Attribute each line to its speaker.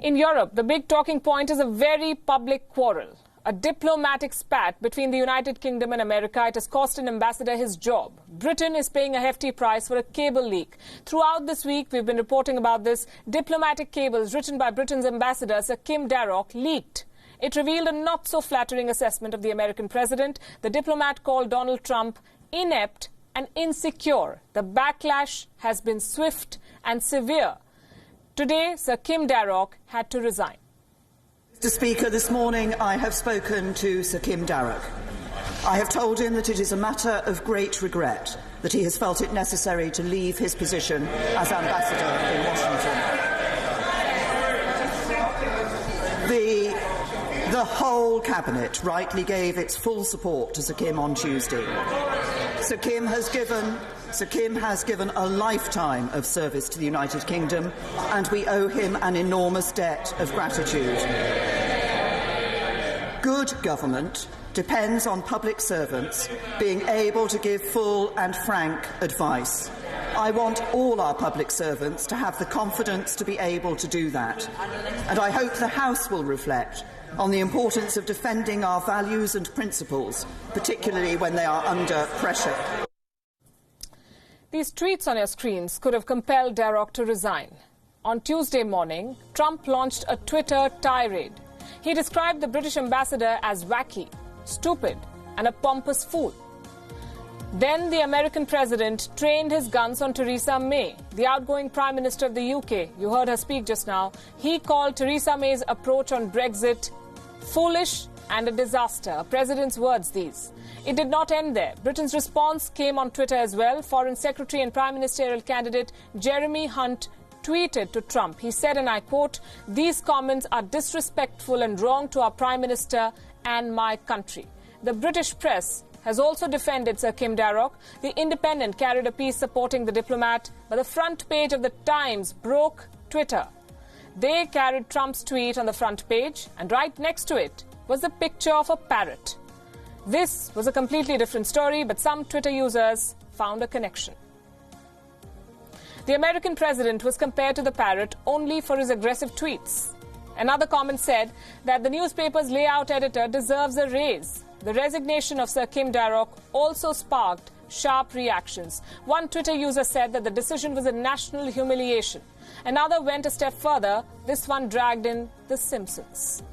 Speaker 1: In Europe, the big talking point is a very public quarrel, a diplomatic spat between the United Kingdom and America. It has cost an ambassador his job. Britain is paying a hefty price for a cable leak. Throughout this week, we've been reporting about this. Diplomatic cables written by Britain's ambassador, Sir Kim Darroch, leaked. It revealed a not-so-flattering assessment of the American president. The diplomat called Donald Trump inept and insecure. The backlash has been swift and severe. Today, Sir Kim Darroch had to resign.
Speaker 2: Mr. Speaker, this morning I have spoken to Sir Kim Darroch. I have told him that it is a matter of great regret that he has felt it necessary to leave his position as ambassador in Washington. The whole Cabinet rightly gave its full support to Sir Kim on Tuesday. Sir Kim has given a lifetime of service to the United Kingdom, and we owe him an enormous debt of gratitude. Good government depends on public servants being able to give full and frank advice. I want all our public servants to have the confidence to be able to do that, and I hope the House will reflect on the importance of defending our values and principles, particularly when they are under pressure.
Speaker 1: These tweets on your screens could have compelled Darroch to resign. On Tuesday morning, Trump launched a Twitter tirade. He described the British ambassador as wacky, stupid, and a pompous fool. Then the American president trained his guns on Theresa May, the outgoing Prime Minister of the UK. You heard her speak just now. He called Theresa May's approach on Brexit foolish and a disaster. A president's words, these. It did not end there. Britain's response came on Twitter as well. Foreign Secretary and Prime Ministerial candidate Jeremy Hunt tweeted to Trump. He said, and I quote, "These comments are disrespectful and wrong to our Prime Minister and my country." The British press has also defended Sir Kim Darroch. The Independent carried a piece supporting the diplomat, but the front page of the Times broke Twitter. They carried Trump's tweet on the front page, and right next to it was the picture of a parrot. This was a completely different story, but some Twitter users found a connection. The American president was compared to the parrot only for his aggressive tweets. Another comment said that the newspaper's layout editor deserves a raise. The resignation of Sir Kim Darroch also sparked sharp reactions. One Twitter user said that the decision was a national humiliation. Another went a step further. This one dragged in The Simpsons.